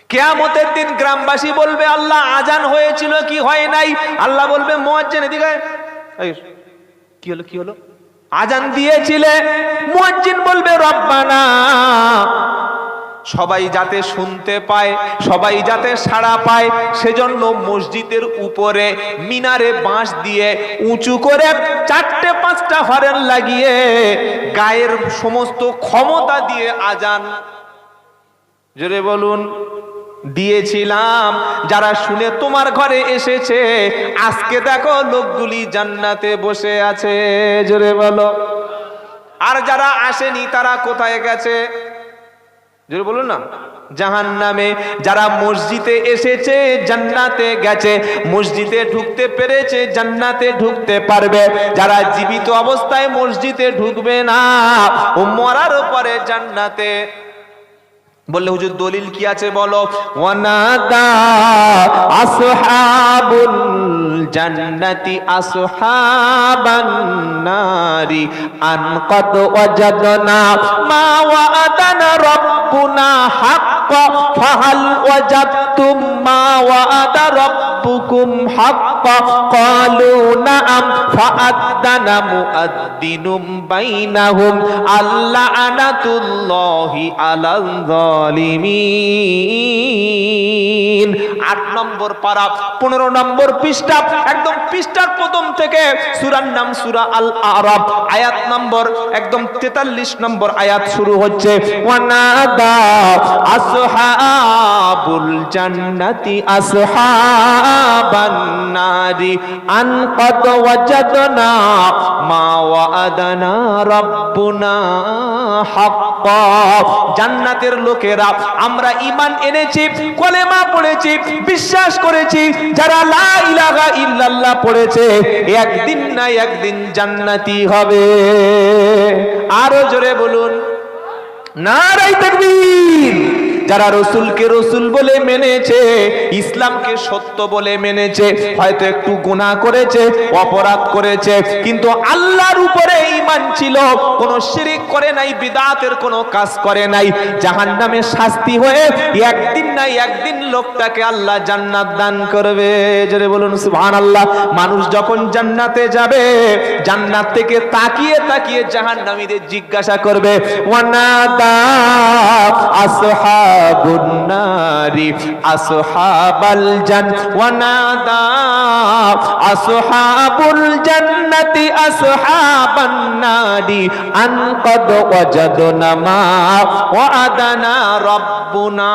কিয়ামতের দিন গ্রামবাসী বলবে, আল্লাহ আজান হয়েছিল কি হয় নাই? আল্লাহ বলবে, মুয়াজ্জিন এদিকে আয়। কি হলো কি হলো? আজান দিয়েছিলে। মুয়াজ্জিন বলবে, রব্বানা, সবাই যাতে শুনতে পায়, সবাই যাতে সাড়া পায়, সেজন্য মসজিদের উপরে মিনারে বাঁশ দিয়ে উঁচু করে 4-5টা হরেন লাগিয়ে গায়ের সমস্ত ক্ষমতা দিয়ে আজান, জোরে বলুন, দিয়েছিলাম। যারা শুনে তোমার ঘরে এসেছে, আজকে দেখো লোকগুলি জান্নাতে বসে আছে, জোরে বলো। আর যারা আসেনি তারা কোথায় গেছে? জোরে বলুন না। জাহান্নামে। যারা মসজিদে এসেছে জান্নাতে গেছে, মসজিদে ঢুকতে পেরেছে জান্নাতে ঢুকতে পারবে। যারা জীবিত অবস্থায় মসজিদে ঢুকবে না, ও মরার পরে জান্নাতে। বললে, হুজুর দলিল কি আছে বলো? ওয়ানাদা আসহাবুল জান্নাতি আসহাবান নারি আন কদ ওয়াজাদনা মা ওয়াআদানা রাব্বুনা হাক্কা ফাহাল ওয়াজাদতুম মা ওয়াআদা রাব্বুকুম হাক্কা ক্বালু নাআম ফাআদ্দানা মুআদ্দিনুম বাইনাহুম আল্লানাতুল্লাহি আলাল জালিমিন। 8 নম্বর পারা 15 নম্বর পৃষ্ঠা, একদম পৃষ্ঠার প্রথম থেকে। সূরার নাম সূরা আল আরাফ, আয়াত নম্বর একদম 43 নম্বর আয়াত শুরু হচ্ছে, ওয়ানাদা আসহাবুল জান্নাতি আসহাবান নারি আন কদ ওয়াজাদনা মা ওয়াআদানা রাব্বুনা হাক্কা। জান্নাতের লোকেরা, আমরা ঈমান এনেছি, কলেমা পড়েছি, বিশ্বাস করেছি, যারা লা ইলাহা ইল্লাল্লাহ পড়েছে, একদিন না একদিন জান্নাতি হবে। আরো জোরে বলুন, নারায়ে তাকবীর। যারা রসুলকে রসুল বলে মেনেছে, ইসলামকে সত্য বলে মেনেছে, হয়তো একটু গুনাহ করেছে, অপরাধ করেছে, কিন্তু আল্লাহর উপরে ঈমান ছিল, কোনো শিরক করে নাই, বিদআতের কোনো কাজ করে নাই, জাহান্নামে শাস্তি হয়ে একদিন না একদিন লোকটাকে আল্লাহ জান্নাত দান করবে। জোরে বলুন সুবহানাল্লাহ। মানুষ যখন জান্নাতে যাবে, জান্নাত থেকে তাকিয়ে তাকিয়ে জাহান্নামীদের জিজ্ঞাসা করবে, ওয়ানাদা আসহাবুন নারি আসহাবাল জান্নাতি ওয়ানাদা আসহাবুল জান্নাতি আসহাবান নারি আন কদ ওয়াজাদনা মা ওয়াআদানা রাব্বুনা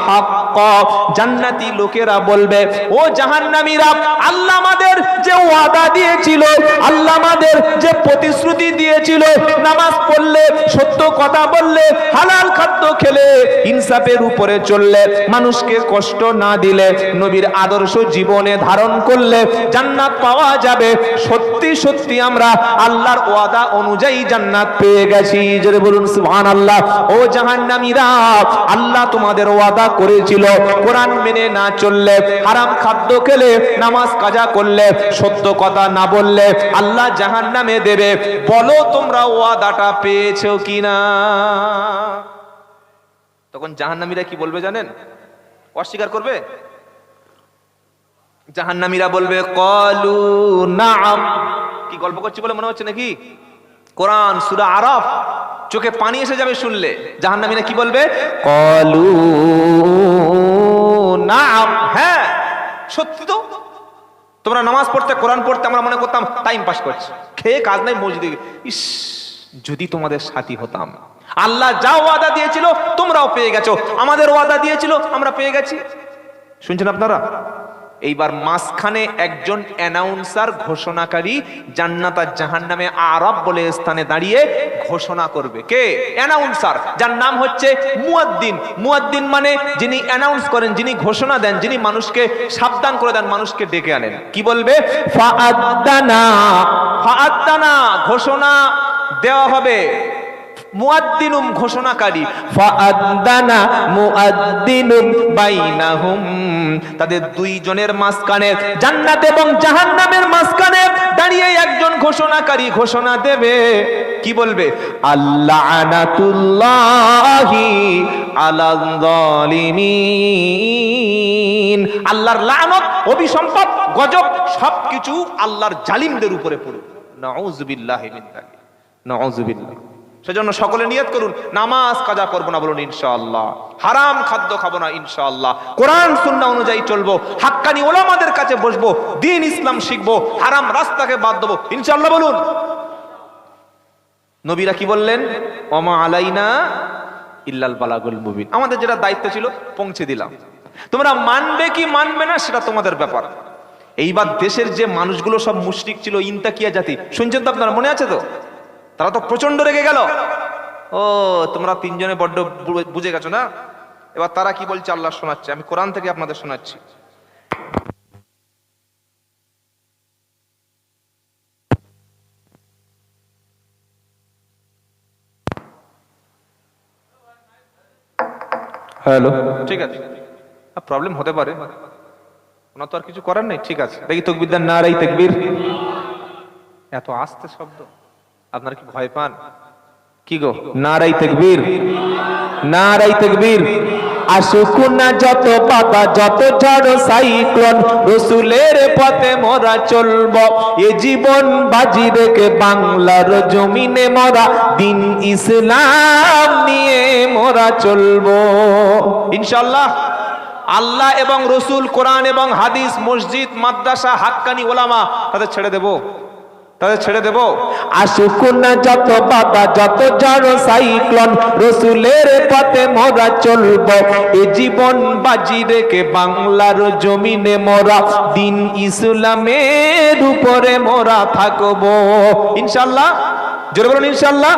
হাক্কা। জান্নাতি লোকেরা বলবে, ও জাহান্নামীরা, আল্লাহ আমাদের যে ওয়াদা দিয়েছিল, আল্লাহ আমাদের যে প্রতিশ্রুতি দিয়েছিল, নামাজ পড়লে, সত্য কথা বললে, হালাল খাদ্য খেলে, ইনসাফের উপরে চললে, মানুষকে কষ্ট না দিলে, নবীর আদর্শ জীবনে ধারণ করলে জান্নাত পাওয়া যাবে। সত্যি সত্যি আমরা আল্লাহর ওয়াদা অনুযায়ী জান্নাত পেয়ে গেছি। জোরে বলুন সুবহানাল্লাহ। ও জাহান্নামীরা, আল্লাহ তোমাদের ওয়াদা করেছিল, কোরআন মেনে না চললে, হারাম খাদ্য খেলে, নামাজ কাজা করলে, সত্য কথা না বললে আল্লাহ জাহান্নামে দেবে। বলো তোমরা ওয়াদাটা পেয়েছো কিনা? তখন জাহান্নামীরা কি বলবে জানেন? অস্বীকার করবে। জাহান্নামীরা বলবে, ক্বালু নাআম। কি গল্প করছি বলে মনে হচ্ছে নাকি? কোরআন সূরা আরাফ, চোখে পানি এসে যাবে শুনলে। জাহান্নামীরা কি বলবে? ক্বালু নাআম, হ্যাঁ সত্যি তো। তোমরা নামাজ পড়তে, কোরআন পড়তে, আমরা মনে করতাম টাইম পাস করছি, খেয়ে কাজ নাই মসজিদে। ইস, যদি তোমাদের সাথী হতাম। আল্লাহ যা ওয়াদা দিয়েছিল তোমরাও পেয়ে গেছো, আমাদের ওয়াদা দিয়েছিল আমরা পেয়ে গেছি। শুনছেন আপনারা? এইবার মাঝখানে একজন অ্যানাউন্সার, ঘোষণাকারী, জান্নাত আর জাহান্নামে আরাফ বলে স্থানে দাঁড়িয়ে ঘোষণা করবে। কে? অ্যানাউন্সার, যার নাম হচ্ছে মুয়াদ্দিন। মুয়াদ্দিন মানে যিনি অ্যানাউন্স করেন, যিনি ঘোষণা দেন, যিনি মানুষকে সাবধান করে দেন, মানুষকে ডেকে আনেন। কি বলবে? ফাআদ্দানা, ফাআদ্দানা, ঘোষণা দেওয়া হবে। মুয়াদ্দিনুম, ঘোষণাকারী। ফাআদ্দানা মুআদ্দিনুম বাইনাহুম, তাদের দুইজনের মাঝখানে, জান্নাত এবং জাহান্নামের মাঝখানে দাঁড়িয়ে একজন ঘোষণাকারী ঘোষণা দেবে। কি বলবে? আল্লানাতুল্লাহি আলাল যালিমিন। আল্লাহর লানত, অভিসম্পাত, গজব সবকিছু আল্লাহর জালিমদের উপরে পড়ুক। নাউযুবিল্লাহি মিন যালিক, নাউযুবিল্লাহ। সেজন্য সকলে নিয়ত করুন, নামাজ কাজা করব না, বলুন ইনশাআল্লাহ। হারাম খাদ্য খাবো না ইনশাআল্লাহ। কোরআন সুন্নাহ অনুযায়ী চলবো, হাক্কানি ওলামাদের কাছে বসবো, দ্বীন ইসলাম শিখবো, হারাম রাস্তাকে বাদ দেবো ইনশাআল্লাহ, বলুন। নবীরা কি বললেন? ওমা আলাইনা ইল্লাল বালাগুল মুবিন। আমাদের যেটা দায়িত্ব ছিল পৌঁছে দিলাম, তোমরা মানবে কি মানবে না সেটা তোমাদের ব্যাপার। এইবার দেশের যে মানুষগুলো সব মুশরিক ছিল, ইনতাকিয়া জাতি, শুনছেন তো আপনারা, মনে আছে তো? তারা তো প্রচন্ড রেগে গেল। ও তোমরা তিনজনে বড্ড বুঝে গেছো না? এবার তারা কি বলছে আল্লাহ শোনাচ্ছে, আমি কোরআন থেকে আপনাদের শোনাচ্ছি। হ্যালো, ঠিক আছে, প্রবলেম হতে পারে, ওনা তো আর কিছু করার নেই। ঠিক আছে, দেখি তাকবীর দেন, নারায়ে তাকবীর। এত আস্তে শব্দ, আপনারা কি ভয় পান? কি গো, নারায়ে তাকবীর, নারায়ে তাকবীর। আসুক না যত বাধা, যত ঝড় সাইক্লোন, রসুলের পথে মোরা চলবো, এ জীবন বাজি রেখে বাংলার জমিনে মোরা দিন ইসলাম নিয়ে মোরা চলবো ইনশাআল্লাহ। আল্লাহ এবং রসুল, কোরআন এবং হাদিস, মসজিদ, মাদ্রাসা, হাক্কানি ওলামা, তাদের ছেড়ে দেবো, তাদের ছেড়ে দেব। আসুক না যত বাধা, যত ঝড় সাইক্লোন, রসুলের পথে মোরা চলবো, এ জীবন বাজি রেখে বাংলার জমিনে মোরা দিন ইসলামের উপরে মোরা থাকবো ইনশাআল্লাহ। জোরে বলুন ইনশাআল্লাহ।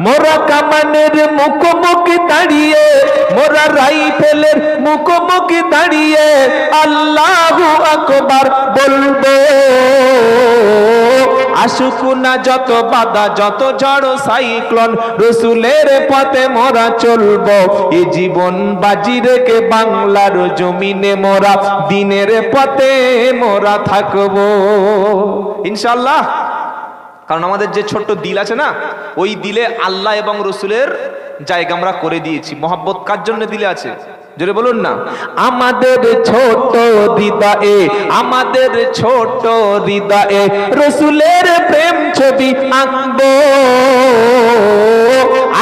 মোরা কামানের মুখোমুখি দাঁড়িয়ে, মোরা রাইফেলের মুখোমুখি দাঁড়িয়ে আল্লাহু আকবার বলবো। আসুক না যত বাধা, যত ঝড় সাইক্লোন, রসুলের পথে মোরা চলবো, এ জীবন বাজি রেখে বাংলার জমিনে মোরা দিনের পথে মোরা থাকবো ইনশাআল্লাহ। কারণ আমাদের যে ছোট্ট দিল আছে না, ওই দিলে আল্লাহ এবং রসুলের জায়গা আমরা করে দিয়েছি। মহব্বত কার জন্য দিলে আছে? জোরে বলুন না। আমাদের ছোট হৃদয়ে, আমাদের ছোট হৃদয়ে রসুলের প্রেম ছবি আঁকবো।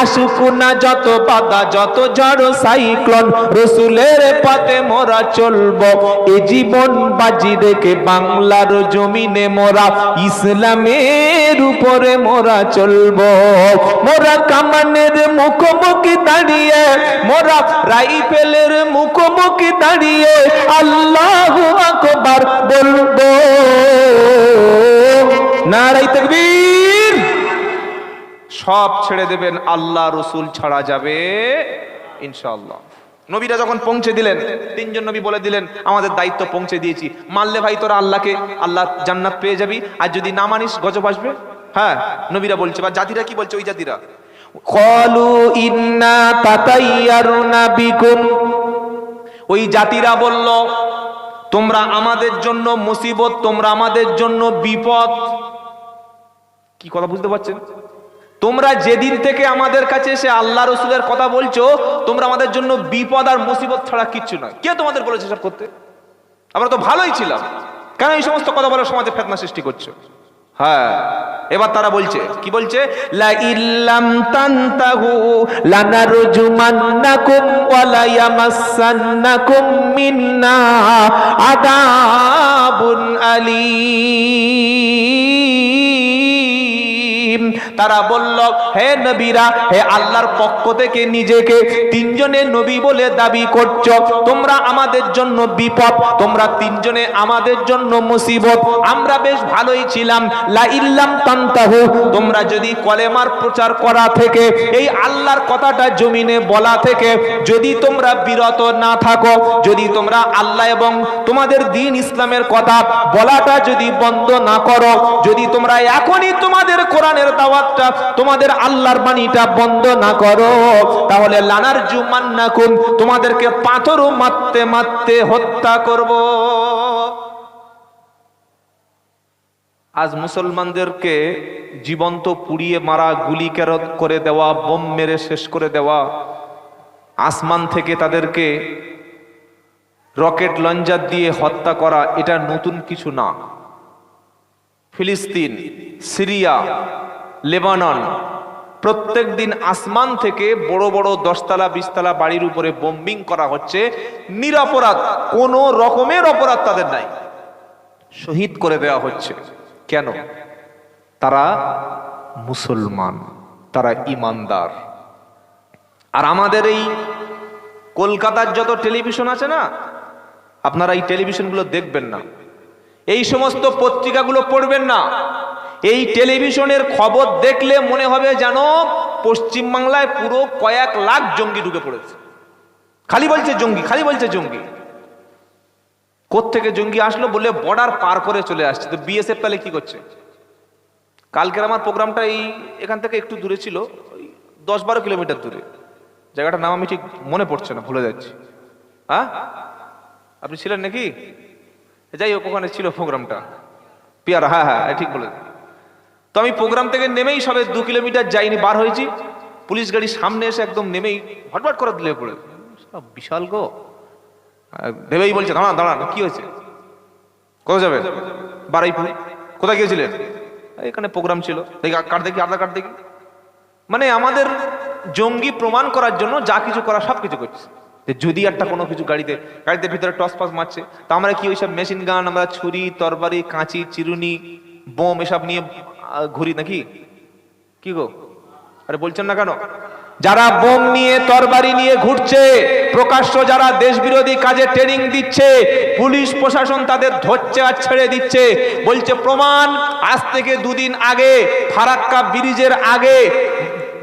আসুক না যত বাধা, যত ঝড় সাইক্লোন, রসুলের পথে মোরা চলবো, এ জীবন বাজি রেখে বাংলার জমিনে মোরা ইসলামের উপরে মোরা চলবো। মোরা কামানের মুখোমুখি দাঁড়িয়ে, মোরা রাইফেলের মুখোমুখি দাঁড়িয়ে আল্লাহু আকবার বলবো। নারায়ে তাকবীর। সব ছেড়ে দেবেন, আল্লাহ রসুল ছাড়া যাবে ইনশাআল্লাহ। নবীরা যখন পৌঁছে দিলেন, তিনজন নবী বলে দিলেন আমাদের দায়িত্ব পৌঁছে দিয়েছি, মানলে ভাই তোরা আল্লাহকে, আল্লাহ জান্নাত পেয়ে যাবি, আর যদি না মানিস গজব আসবে। হ্যাঁ, নবীরা বলছে, বা জাতিরা কি বলছে? ওই জাতিরা ক্বালু ইন্না তাতায়্যারুনা বিকুম, ওই জাতিরা বলল তোমরা আমাদের জন্য মুসিবত, তোমরা আমাদের জন্য বিপদ। কি কথা বুঝতে পারছেন? তোমরা যেদিন থেকে আমাদের কাছে এসে আল্লাহ রসুলের কথা বলছো, তোমরা আমাদের জন্য বিপদ আর মুসিবত ছাড়া কিচ্ছু নয়। কে তোমাদের বলেছে সব করতে? আমরা তো ভালোই ছিলাম, কেন এই সমস্ত কথা বলে সমাজে ফিতনা সৃষ্টি করছো? হ্যাঁ, এবার তারা বলছে, কি বলছে? লা ইল্লাম তানতাহু লানারজুমান্নাকুম ওয়া লা ইয়ামাসসান্নাকুম মিন্না আযাবুন আলীম। তারা বলল, হে নবীরা, হে আল্লাহর পক্ষ থেকে নিজেকে তিনজনে নবী বলে দাবি করছো, তোমরা আমাদের জন্য বিপদ, তোমরা তিনজনে আমাদের জন্য মুসিবত। আমরা বেশ ভালোই ছিলাম। লা ইল্লাম তানতাহু, তোমরা যদি কলেমার প্রচার করা থেকে, এই আল্লাহর কথাটা জমিনে বলা থেকে যদি তোমরা বিরত না থাকো, যদি তোমরা আল্লাহ এবং তোমাদের দ্বীন ইসলামের কথা বলাটা যদি বন্ধ না করো, যদি তোমরা এখনই তোমাদের কোরআনের দাওয়াতটা, তোমাদের আল্লাহর বাণীটা বন্ধ না করো, তাহলে লানারজুমান্নাকুম, তোমাদেরকে পাথর মারতে মারতে হত্যা করব। আজ মুসলমানদেরকে জীবন্ত পুড়িয়ে মারা, গুলি করে দেওয়া, বোম মেরে শেষ করে দেওয়া, আসমান থেকে তাদেরকে রকেট লঞ্চার দিয়ে হত্যা করা এটা নতুন কিছু না। ফিলিস্তিন, সিরিয়া, লেবানন, প্রত্যেক দিন আসমান থেকে বড় বড় 10 তলা 20 তলা বাড়ির উপরে বোম্বিং করা হচ্ছে, নিরপরাধ, কোনো রকমের অপরাধ তাদের নাই, শহীদ করে দেওয়া হচ্ছে। কেন? তারা মুসলমান, তারা ইমানদার। আর আমাদের এই কলকাতার যত টেলিভিশন আছে না, আপনারা এই টেলিভিশনগুলো দেখবেন না, এই সমস্ত পত্রিকাগুলো পড়বেন না। এই টেলিভিশনের খবর দেখলে মনে হবে যেন পশ্চিমবাংলায় পুরো কয়েক লাখ জঙ্গি ঢুকে পড়েছে। খালি বলছে জঙ্গি, খালি বলছে জঙ্গি। কোত্থেকে জঙ্গি আসলো বলে বর্ডার পার করে চলে আসছে। তো বিএসএফ তাহলে কি করছে? কালকের আমার প্রোগ্রামটা এখান থেকে একটু দূরে ছিল, 10-12 কিলোমিটার দূরে। জায়গাটার নাম আমি ঠিক মনে পড়ছে না, ভুলে যাচ্ছি। হ্যাঁ, আপনি ছিলেন নাকি? যাই হোক, ওখানে ছিল প্রোগ্রামটা, পিয়ারা। হ্যাঁ হ্যাঁ, ঠিক বলে। তো আমি প্রোগ্রাম থেকে নেমেই সবে 2 কিলোমিটার যাইনি, বার হয়েছি, পুলিশ গাড়ি সামনে এসে একদম নেমেই হটবট করে দিলে পড়ে। বিশাল গো, ভেবেই বলছে দাঁড়ান দাঁড়ান, কি হয়েছে? কোথায় যাবে? বারুইপুর। কোথায় গিয়েছিলেন? এখানে প্রোগ্রাম ছিল। দেখি কার্ড, দেখি আধার কার্ড দেখি। মানে আমাদের জঙ্গি প্রমাণ করার জন্য যা কিছু করা সব কিছু করছে। যদি একটা কোনো কিছু গাড়িতে ভিতরে টস পাস মারছে, তা আমরা কি ওইসব মেশিন গান, আমরা ছুরি, তরবারি, কাঁচি, চিরুনি, বোম এসব নিয়ে ঘুরি নাকি? কি গো, আরে বলছেন না কেন? যারা বোম নিয়ে, তরবারি নিয়ে ঘুরছে, প্রকাশ্য যারা দেশ বিরোধী কাজে ট্রেনিং দিচ্ছে, পুলিশ প্রশাসন তাদের ধরছে আর ছেড়ে দিচ্ছে। বলছে প্রমাণ, আজ থেকে 2 দিন আগে ফারাক্কা ব্রিজের আগে,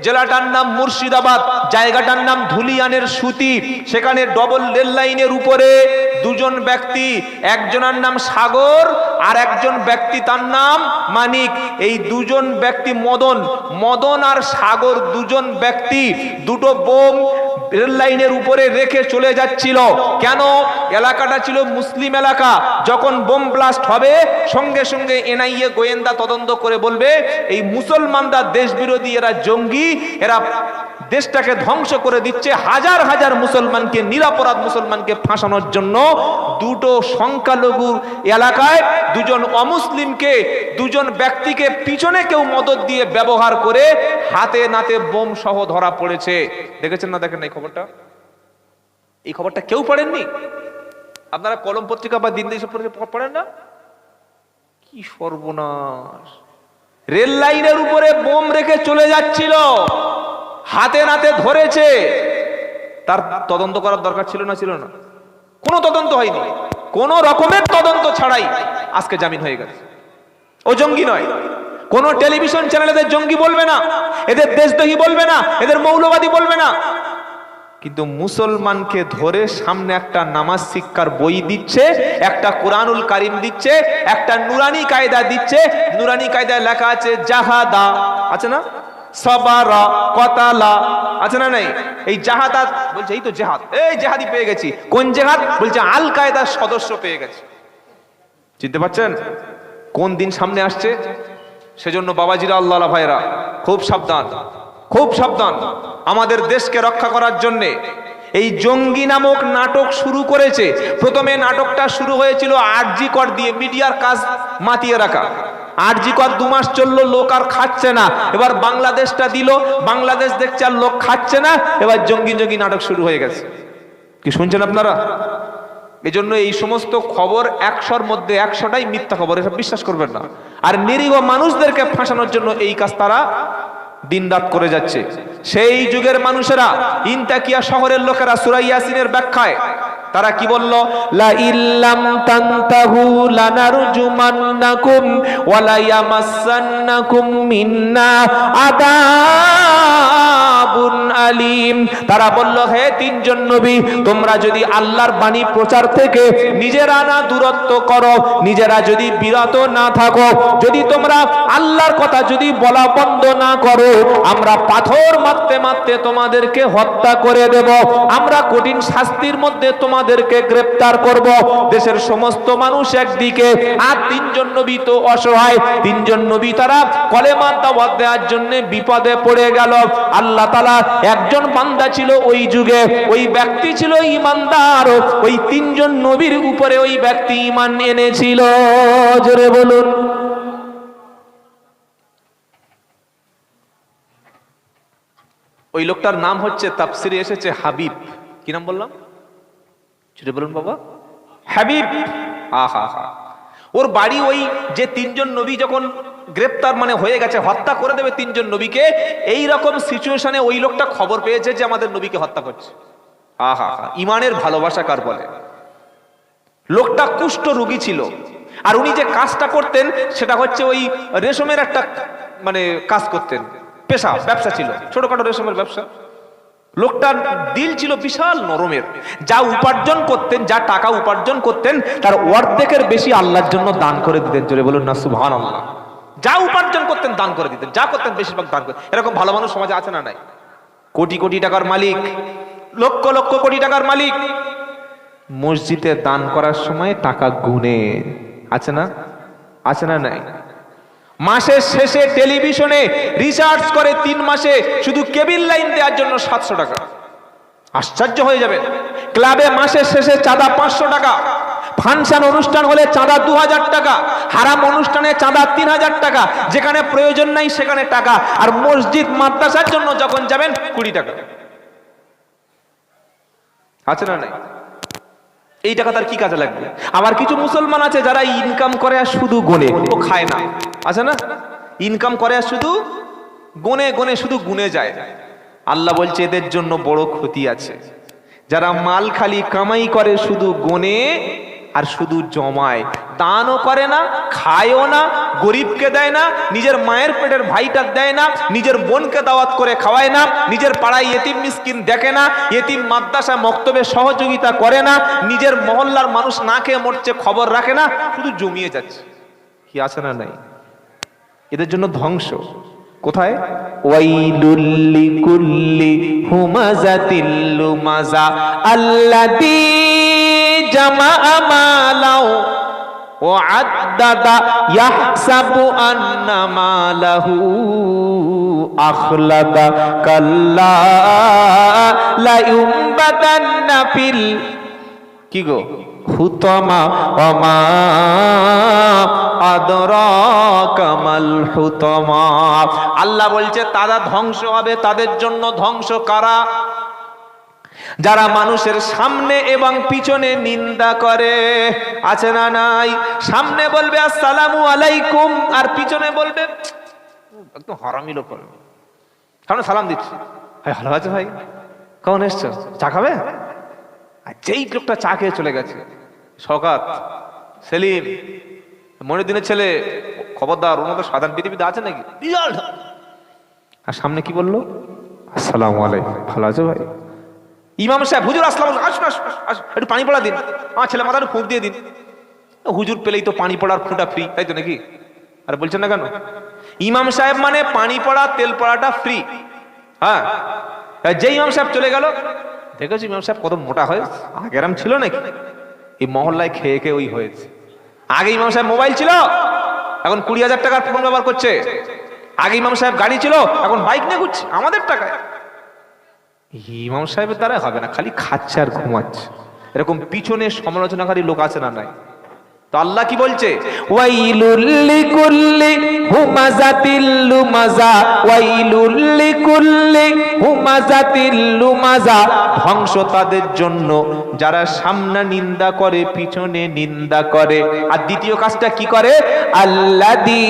জেলাটার নাম মুর্শিদাবাদ, জায়গাটার নাম ধুলিয়ানের সুতি, সেখানে ডবল রেল লাইনের উপরে 2 জন ব্যক্তি, একজনের নাম সাগর আর একজন ব্যক্তি তার নাম মানিক। এই 2 জন ব্যক্তি মদন আর সাগর, 2 জন ব্যক্তি 2টো বোম রেল লাইনের উপরে রেখে চলে যাচ্ছিল। কেন? এলাকাটা ছিল মুসলিম এলাকা। যখন বোম ব্লাস্ট হবে, সঙ্গে সঙ্গে এনআইএ গোয়েন্দা তদন্ত করে বলবে এই মুসলমানরা দেশ বিরোধী, এরা জঙ্গি, এরা দেশটাকে ধ্বংস করে দিচ্ছে। হাজার হাজার মুসলমানকে, নিরপরাধ মুসলমানকে ফাঁসানোর জন্য 2টো সংখ্যালঘু এলাকায় 2 জন অমুসলিমকে, 2 জন ব্যক্তিকে পিছনে কেউ মদত দিয়ে ব্যবহার করে হাতে নাতে বোম সহ ধরা পড়েছে। দেখেছেন না? দেখেন না এই খবরটা? এই খবরটা কেউ পড়েননি? আপনারা কলম পত্রিকা বা দিন দেশ পড়েন না? কি সর্বনাশ! রেল লাইনের উপরে বোম রেখে চলে যাচ্ছিল, হাতে নাতে ধরেছে। তার তদন্ত করার দরকার ছিল না? ছিল না? কোনো তদন্ত হয়নি। কোন রকমের তদন্ত ছাড়াই আজকে জামিন হয়ে গেছে। ও জঙ্গি নয়। কোন টেলিভিশন চ্যানেল এদের জঙ্গি বলবে না, এদের দেশদ্রোহী বলবে না, এদের মৌলবাদী বলবে না। কিন্তু মুসলমানকে ধরে সামনে একটা নামাজ শিক্ষার বই দিচ্ছে, একটা কোরআনুল কারিম দিচ্ছে, একটা নুরানি কায়দা দিচ্ছে। নুরানি কায়দায় লেখা আছে জাহাদা, আছে না? সাবারা, কতালা, আছে না? নাই। এই জাহাদাত বলছে এই তো জেহাদ, এই জেহাদি পেয়ে গেছি। কোন জেহাদ? বলছে আল কায়দার সদস্য পেয়ে গেছে। চিনতে পারছেন কোন দিন সামনে আসছে? সেজন্য বাবাজিরা, আল্লাহ ভাইরা, খুব সাবধান, খুব সাবধান। আমাদের দেশকে রক্ষা করার জন্যে এই জঙ্গি নামক নাটক শুরু করেছে। প্রথমে নাটকটা শুরু হয়েছিল আরজি কর দিয়ে, মিডিয়ার কাজ মাতিয়ে রাখা। আরজি কর 2 মাস চললো, লোক আর খাচ্ছে না। এবার বাংলাদেশটা দিল, বাংলাদেশ দেখছে আর লোক খাচ্ছে না, এবার জঙ্গি জঙ্গি নাটক শুরু হয়ে গেছে। কি শুনছেন আপনারা? এজন্য এই সমস্ত খবর 100-র মধ্যে 100টাই মিথ্যা খবর, এসব বিশ্বাস করবেন না। আর নিরীহ মানুষদেরকে ফাঁসানোর জন্য এই কাজ তারা দিন রাত করে যাচ্ছে। সেই যুগের মানুষেরা, ইনতাকিয়া শহরের লোকেরা সূরা ইয়াসিনের ব্যাখ্যায় তারা কি বলল? লা ইল্লাম তানতাহু লানারজুমান্নাকুম ওয়া লা ইয়ামাসসান্নাকুম মিন্না আযাবুন আলীম। তারা বলল, হে 3 জন নবী, তোমরা যদি আল্লাহর বাণী প্রচার থেকে নিজেরা না দূরত্ব করো, নিজেরা যদি বিরত না থাকো, যদি তোমরা আল্লাহর কথা যদি বলা বন্ধ না করো, আমরা পাথর মারতে মারতে তোমাদেরকে হত্যা করে দেব। আমরা কঠিন শাস্তির মধ্যে তোমাদের তোমাদেরকে গ্রেফতার করব। দেশের সমস্ত মানুষ একদিকে, আর তিনজন নবী তো অসহায়, তিনজন নবী তারা কলেমা দাওয়াত দেওয়ার জন্য বিপদে পড়ে গেল। আল্লাহ তাআলা একজন বান্দা ছিল ওই যুগে, ওই ব্যক্তি ছিল ঈমানদার, ওই তিনজন নবীর উপরে ওই ব্যক্তি ঈমান এনেছিল। জোরে বলুন। ওই লোকটার নাম হচ্ছে, তাফসিরে এসেছে হাবিব। কি নাম বললাম? জোরে বলুন বাবা। হাবিব। আহা হা। ওর বাড়ি ওই যে তিনজন নবী যখন গ্রেপ্তার মানে হয়ে গেছে, হত্যা করে দেবে তিনজন নবীকে, এই রকম সিচুয়েশনে ওই লোকটা খবর পেয়েছে যে আমাদের নবীকে হত্যা করছে। আহা হা, ইমানের ভালোবাসা কার বলে। লোকটা কুষ্ঠ রোগী ছিল, আর উনি যে কাজটা করতেন সেটা হচ্ছে ওই রেশমের একটা মানে কাজ করতেন, পেশা, ব্যবসা ছিল, ছোটখাটো রেশমের ব্যবসা। লোকটার দিল ছিল বিশাল নরমের। যা উপার্জন করতেন, যা টাকা উপার্জন করতেন, তার অর্ধেকের বেশি আল্লাহর জন্য দান করে দিতেন। জোরে বলুন না সুবহানাল্লাহ। যা উপার্জন করতেন দান করে দিতেন, যা করতেন বেশিরভাগ দান করতেন। এরকম ভালো মানুষ সমাজে আছে না নাই? কোটি কোটি টাকার মালিক, লক্ষ লক্ষ কোটি টাকার মালিক, মসজিদে দান করার সময় টাকা গুনে, আছে না? আছে না নাই? মাসের শেষে টেলিভিশনে রিচার্জ করে 3 মাসে শুধু কেবিল লাইন দেওয়ার জন্য 700 টাকা। আশ্চর্য হয়ে যাবেন। ক্লাবে মাসের শেষে চাঁদা 500 টাকা, ফাংশন অনুষ্ঠান হলে চাঁদা 2000 টাকা, হারাম অনুষ্ঠানে চাঁদা 3000 টাকা, যেখানে প্রয়োজন নাই সেখানে টাকা, আর মসজিদ মাদ্রাসার জন্য যখন যাবেন 20 টাকা। আছে না নাই? এই টাকা তার কি কাজে লাগবে? আবার কিছু মুসলমান আছে যারা ইনকাম করে আর শুধু গোনে, ও খায় না। আছে না? ইনকাম করে আর শুধু গোনে গোনে, শুধু গুনে যায়। আল্লাহ বলছে এদের জন্য বড় ক্ষতি আছে, যারা মাল খালি কামাই করে, শুধু গোনে আর শুধু জমায়, দানও করে না, খায়ও না, গরিবকে দেয় না, নিজের মায়ের পেটের ভাইটার দেয় না, নিজের বোনকে দাওয়াত করে খাওয়ায় না, নিজের পাড়ায় ইয়েতিম মিসকিন দেখে না, ইয়েতিম মাদ্রাসা মক্তবে সহযোগিতা করে না, নিজের মহল্লার মানুষ না খেয়ে মরছে খবর রাখে না, শুধু জমিয়ে যাচ্ছে। কি আছে না নাই? এদের জন্য ধ্বংস। কোথায়? ওয়াইলুল লিকুল্লি হুমাযাতিল লুমাযা আল্লাযী জামাআ মালাও ওয়া আদ্দাদা ইয়াহসাবু আন্না মালাহু আখলাদা কাল্লা লা ইউমবাদান্না ফিল কি গো হুতামা ওয়া মা আদরাকা মাল হুতামা। আল্লাহ বলছে তারা ধ্বংস হবে। তাদের জন্য ধ্বংস কারা? যারা মানুষের সামনে এবং পিছনে নিন্দা করে। আছে না নাই? সামনে বলবে আসসালামু আলাইকুম, আর পিছনে বলবে একদম হারামি লোক। সামনে সালাম দিচ্ছি, ভাই ভালো আছে ভাই, কখন এসছো, চা খাবে? আর যেই লোকটা চা খেয়ে চলে গেছে, শওকত, সেলিম, মনিউদ্দিনের ছেলে, খবরদার, ওর মতো সাধারণ পৃথিবীতে আছে নাকি? বিশাল। আর সামনে কি বললো? আসসালামু আলাইকুম, ভালো আছো ভাই? ইমাম সাহেব, হুজুর আসসালাম, আসুন আসুন আসুন, একটু পানি পড়া দিন, আমার ছেলে মাথার ফুঁক দিয়ে দিন। হুজুর পেলেই তো পানি পড়ার ফুঁটা ফ্রি, তাই তো নাকি? আর বলছেন না কেন? ইমাম সাহেব মানে পানি পড়া, তেল পড়াটা ফ্রি। হ্যাঁ, যে ইমাম সাহেব চলে গেল, দেখেছি ইমাম সাহেব কত মোটা হয়েছে, আগে এরম ছিল নাকি? এই মহল্লায় খেয়ে খেয়ে ওই হয়েছে। আগে ইমাম সাহেব মোবাইল ছিল, এখন 20,000 টাকার ফোন ব্যবহার করছে। আগে ইমাম সাহেব গাড়ি ছিল, এখন বাইক নিয়ে ঘুরছে আমাদের টাকায়। ইমাম সাহেবের দ্বারা হবে না, খালি খাচ্ছে আর ঘুমাচ্ছে। এরকম পিছনে সমালোচনাকারী লোক আছে না নাই? তো আল্লাহ কি বলছে? ওয়াইলুল লিকুল্লি হুমাযাতিল লুমাযা, ওয়াইলুল লিকুল্লি হুমাযাতিল লুমাযা। ধ্বংস তাদের জন্য যারা সামনে নিন্দা করে, পিছনে নিন্দা করে। আর দ্বিতীয় কাজটা কি করে? আল্লাযী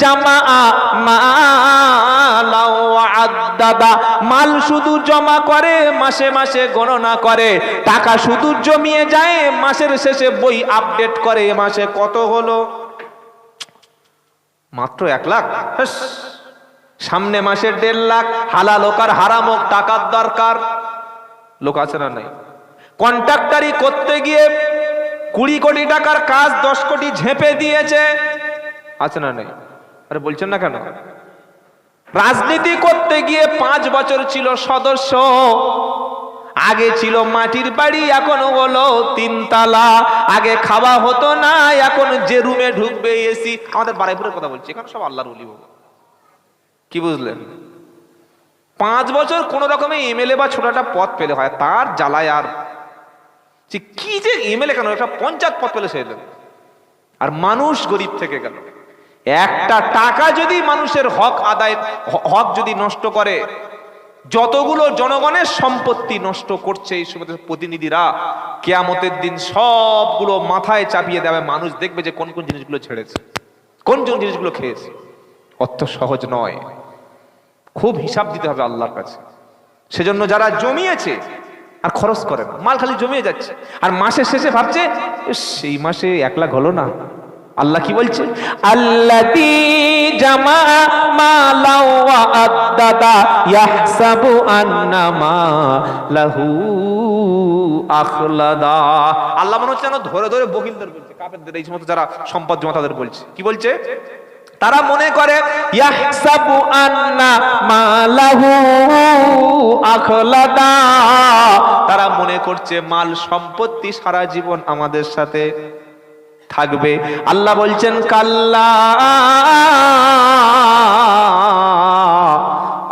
জামাআ মালা ওয়া আদ্দাদা। মাল শুধু জমা করে, মাসে মাসে গণনা করে, টাকা শুধু জমিয়ে যায়, মাসের শেষে বই আপডেট করে, মাসে কত হলো, মাত্র 1 লাখ। সামনে মাসে 1.5 লাখ। হালাল হোক আর হারাম হোক, টাকার দরকার। লোক আছে না নাই? কন্ট্রাক্টারি করতে গিয়ে 20 কোটি টাকার কাজ 10 কোটি ঝেপে দিয়েছে। আছে না নাই? আরে বলছেন না কেন? রাজনীতি করতে গিয়ে 5 বছর ছিল সদস্য, আগে ছিল মাটির বাড়ি, এখন হলো 3 তলা। আগে খাওয়া হতো না, এখন যে রুমে ঢুকবে এসি। আমাদের বারাইপুরের কথা বলছি, এখানে সব আল্লাহর ওলি বাবা। কি বুঝলেন? 5 বছর কোন রকমে এমএলএ বা ছোট একটা পদ পেলে হয়, তার জ্বালায় আর কি যে এমএলএ কেন, একটা পঞ্চায়েত পদ পেলে সে আর মানুষ গরিব থেকে গেল। একটা টাকা যদি মানুষের হক আদায়, হক যদি নষ্ট করে, যতগুলো জনগণের সম্পত্তি নষ্ট করছে এই সময় প্রতিনিধিরা, কিয়ামতের দিন সবগুলো মাথায় চাপিয়ে দেবে। মানুষ দেখবে যে কোন কোন জিনিসগুলো ছেড়েছে, কোন কোন জিনিসগুলো খেয়েছে। অত সহজ নয়, খুব হিসাব দিতে হবে আল্লাহর কাছে। সেজন্য যারা জমিয়েছে আর খরচ করে না, মাল খালি জমিয়ে যাচ্ছে, আর মাসের শেষে ভাবছে সেই মাসে 1 লাখ হলো না। আল্লাহ কি বলছে? আল্লাযী জামা মালা ওয়া আদ্দাদা ইয়াহসাবু আন্না মালাহু আখলাদা। আল্লাহ মনে হচ্ছে ধরে ধরে বকিলদের বলছে, কাফেরদের, এই সমস্ত যারা সম্পদ জমা তাদের বলছে। কি বলছে? তারা মনে করে ইয়াহসাবু আন্না মালাহু আখলাদা, তারা মনে করছে মাল সম্পত্তি সারা জীবন আমাদের সাথে থাকবে। আল্লাহ বলছেন কাল্লা,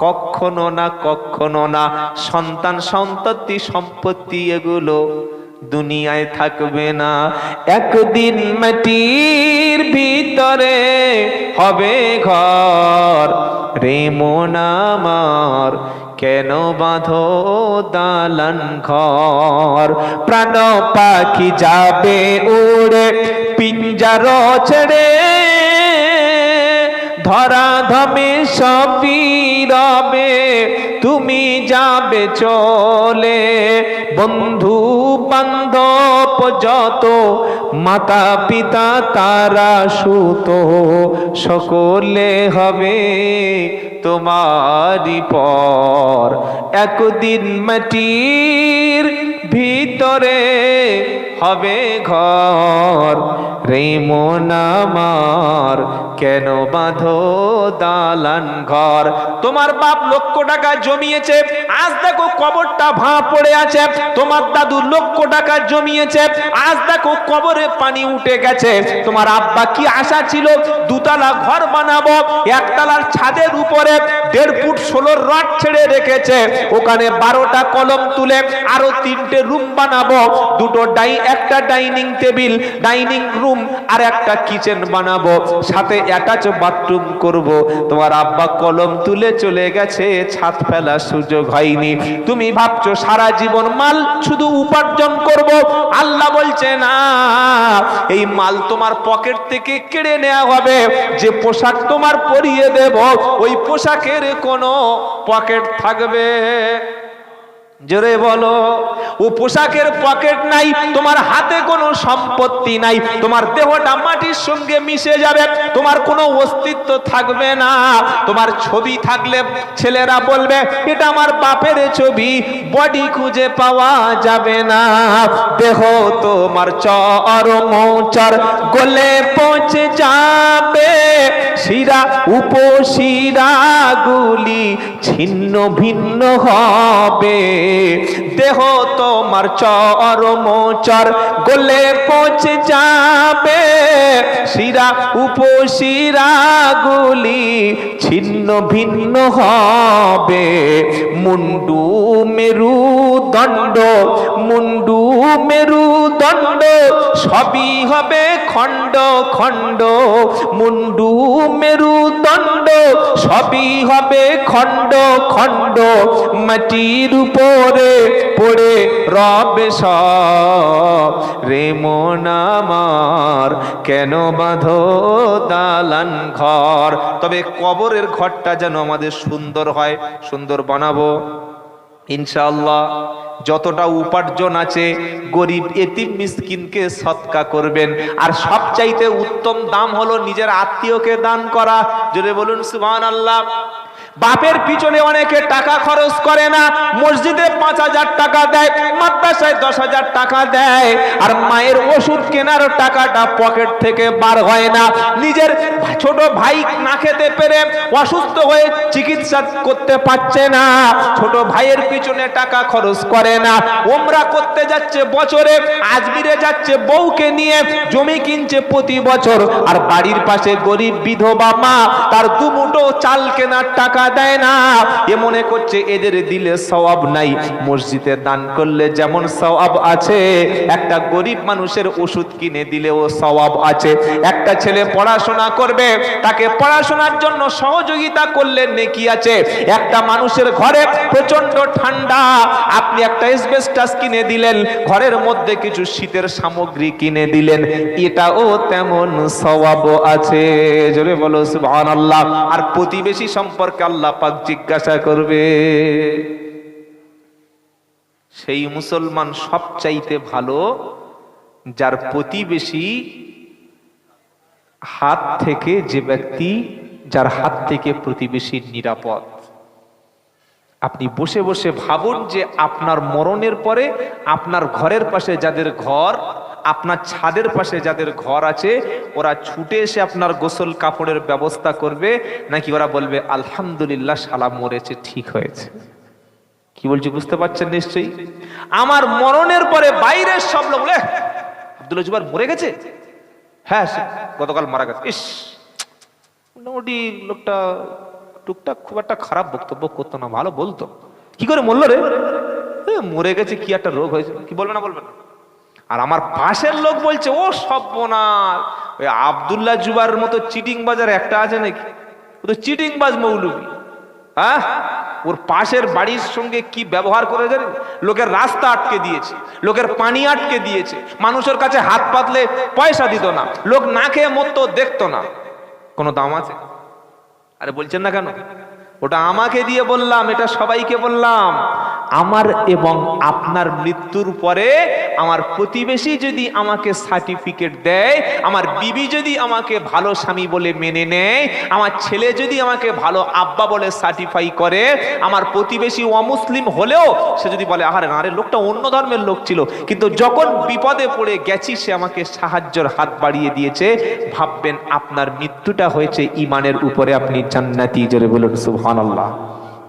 কখনো না, কখনো না। সন্তান সন্ততি সম্পত্তি এগুলো দুনিয়ায় থাকবে না। একদিন মাটির ভিতরে হবে ঘর। রে মন আমার কেন বাঁধো দালান ঘর। প্রাণ পাখি যাবে উড়ে পিঞ্জার ছেড়ে, ধরা ধমে সবই রবে তুমি যাবে চলে। বন্ধু বান্ধব যত, মাতা পিতা তারা সুত, সকলে হবে তোমারই পর। একদিন মাটির ভিতরে হবে ঘর। রে মন আমার কেন বাঁধো দালান ঘর। তোমার বাপ লক্ষ টাকা জমিয়েছে, আজ দেখো কবরটা ভাঁ পড়ে আছে। তোমার দাদু লক্ষ টাকা জমিয়েছে, আজ দেখো কবরে পানি উঠে গেছে। তোমার আব্বা কি আশা ছিল, 2 তলা ঘর বানাবো, 1 তলার ছাদের উপরে 1.5 ফুট 16 রড ছেড়ে রেখেছে, ওখানে 12টা কলম তুলে আরো 3টে রুম বানাবো, 2টো একটা ডাইনিং টেবিল, ডাইনিং রুম আর একটা কিচেন বানাবো, সাথে অ্যাটাচ বাথরুম করব। তোমার আব্বা কলম তুলে চলে গেছে, ছাদ ফেলার সুযোগ হয়নি। তুমি ভাবছো সারা জীবন মাল শুধু উপার্জন করব। আল্লাহ বলছে না, এই মাল তোমার পকেট থেকে কেড়ে নেওয়া হবে। যে পোশাক তোমার পরিয়ে দেব, ওই পোশাকের কোনো পকেট থাকবে? জোরে বলো। ও পোশাকের পকেট নাই, তোমার হাতে কোনো সম্পত্তি নাই, তোমার দেহটা মাটির সঙ্গে মিশে যাবে, তোমার কোনো অস্তিত্ব থাকবে না। তোমার ছবি থাকলে ছেলেরা বলবে এটা আমার বাপের ছবি, বডি খুঁজে পাওয়া যাবে না। দেহ তোমার চরমচর গলে পৌঁছে যাবে, শিরা উপশিরা গুলি ছিন্ন ভিন্ন হবে। দেহ তোমার চরমচর গলে পৌঁছে যাবে, শিরা উপশিরা গুলি ছিন্ন ভিন্ন হবে। মুন্ডু মেরুদণ্ড, মুন্ডু মেরুদণ্ড সবই হবে খণ্ড খণ্ড। মুন্ডু মেরুদণ্ড সবই হবে খণ্ড খণ্ড। মাটির উপরে পড়ে রবে সব। রে মন আমার কেন বাঁধো দালান ঘর। তবে কবরের ঘরটা যেন আমাদের সুন্দর হয়, সুন্দর বানাবো ইনশাআল্লাহ। যতটা উপার্জন আছে গরিব এতিম মিসকিনকে সদকা করবেন। আর সবচাইতে উত্তম দাম হলো নিজের আত্মীয়কে দান করা। জোরে বলুন সুবহানাল্লাহ। বাপের পিছনে অনেকে টাকা খরচ করে না, মসজিদে 5,000 টাকা দেয়, মাদ্রাসায় 10,000 টাকা দেয়, আর মায়ের ওষুধ কেনার টাকাটা পকেট থেকে বার হয় না। নিজের ছোট ভাই না খেতে পেরে অসুস্থ হয়ে চিকিৎসা করতে পারছে না, ছোট ভাইয়ের পিছনে টাকা খরচ করে না। ওমরা করতে যাচ্ছে বছরে, আজমিরে যাচ্ছে বউকে নিয়ে, জমি কিনছে প্রতি বছর, আর বাড়ির পাশে গরিব বিধবা মা তার দুমুঠো চাল কেনার টাকা দেয় না। এ মনে করছে এদের দিলে সওয়াব নাই। মসজিদে দান করলে যেমন সওয়াব আছে, একটা গরিব মানুষের ওষুধ কিনে দিলেও সওয়াব আছে। একটা ছেলে পড়াশোনা করবে, তাকে পড়াশোনার জন্য সহযোগিতা করলে নেকি আছে। একটা মানুষের ঘরে প্রচন্ড ঠান্ডা, আপনি একটা এসবেস্টাস কিনে দিলেন, ঘরের মধ্যে কিছু শীতের সামগ্রী কিনে দিলেন, এটাও তেমন সওয়াব আছে। জোরে বলো সুবহানাল্লাহ। আর প্রতিবেশী সম্পর্কে আল্লাহ পাক জিজ্ঞাসা করবে। সেই মুসলমান সবচাইতে ভালো যার প্রতিবেশী হাত থেকে, যে ব্যক্তি যার হাত থেকে প্রতিবেশী নিরাপদ। আপনি বসে বসে ভাবুন যে আপনার মরণের পরে আপনার ঘরের পাশে যাদের ঘর, আপনার ছাদের পাশে যাদের ঘর আছে, ওরা ছুটে এসে আপনার গোসল কাপড়ের ব্যবস্থা করবে, নাকি ওরা বলবে আলহামদুলিল্লাহ শালা মরেছে, ঠিক হয়েছে? কি বলছি বুঝতে পারছেন নিশ্চয়ই? আমার মরণের পরে বাইরের সব লোক বলে আব্দুল জুবাইর মরে গেছে, হ্যাঁ গতকাল মারা গেছে, ইস মোটামুটি লোকটা টুকটাক খুব একটা খারাপ বক্তব্য করতো না, ভালো বলতো। কি করে মরলো রে? মরে গেছে, কি একটা রোগ হয়েছে, কি বলবে না বলবে না? আর আমার পাশের লোক বলছে ও সর্বনাশ, ওই আব্দুল্লাহ জুবার মতো চিটিং বাজার একটা আছে নাকি, ও তো চিটিং বাজ মৌলবী। হ্যাঁ, ওর পাশের বাড়ির সঙ্গে কি ব্যবহার করে জানেন? লোকের রাস্তা আটকে দিয়েছে, লোকের পানি আটকে দিয়েছে, মানুষের কাছে হাত পাতলে পয়সা দিত না, লোক না খেয়ে মরতো, দেখতো না। কোনো দাম আছে? আরে বলছেন না কেন? ওটা আমাকে দিয়ে বললাম, এটা সবাইকে বললাম। আমার এবং আপনার মৃত্যুর পরে আমার প্রতিবেশী যদি আমাকে সার্টিফিকেট দেয়, আমার বিবি যদি আমাকে ভালো স্বামী বলে মেনে নেয়, আমার ছেলে যদি আমাকে ভালো আব্বা বলে সার্টিফাই করে, আমার প্রতিবেশী অমুসলিম হলেও সে যদি বলে আহারে না রে লোকটা অন্য ধর্মের লোক ছিল, কিন্তু যখন বিপদে পড়ে গেছি সে আমাকে সাহায্যের হাত বাড়িয়ে দিয়েছে, ভাববেন আপনার মৃত্যুটা হয়েছে ইমানের উপরে, আপনি জান্নাতি। জোরে বলুন সুবহানাল্লাহ।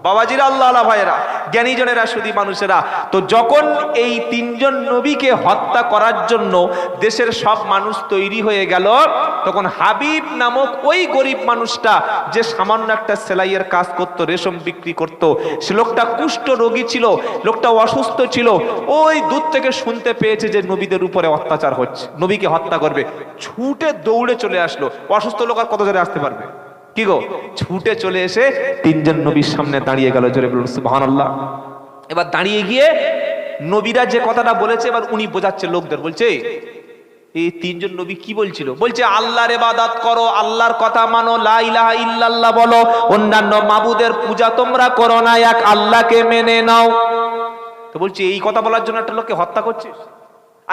বাবাজিরা, আল্লাহ আল্লাহ ভাইয়েরা, জ্ঞানীজনেরা, শুধু মানুষেরা, তো যখন এই 3 জন নবীকে হত্যা করার জন্য দেশের সব মানুষ তৈরি হয়ে গেল, তখন হাবিব নামক ওই গরিব মানুষটা, যে সামান্য একটা সেলাইয়ের কাজ করত, রেশম বিক্রি করত, সে লোকটা কুষ্ঠ রোগী ছিল, লোকটা অসুস্থ ছিল, ওই দূর থেকে শুনতে পেয়েছে যে নবীদের উপরে অত্যাচার হচ্ছে, নবীকে হত্যা করবে, ছুটে দৌড়ে চলে আসলো। অসুস্থ লোক আর কত জোরে আসতে পারবে? কি গো, ছুটে চলে এসে 3 জন নবীর সামনে দাঁড়িয়ে গেল। জোরে বলুন সুবহানাল্লাহ। এবার দাঁড়িয়ে গিয়ে নবীরা যে কথাটা বলেছে, এবার উনি বোঝাচ্ছে লোকদের, বলছে এই 3 জন নবী কি বলছিল? বলছে আল্লাহর ইবাদত করো, আল্লাহর কথা মানো, লা ইলাহা ইল্লাল্লাহ বলো, অন্যান্য মাবুদের পূজা তোমরা করো না, এক আল্লাহকে মেনে নাও। তো বলছে এই কথা বলার জন্য একটা লোককে হত্যা করছিস?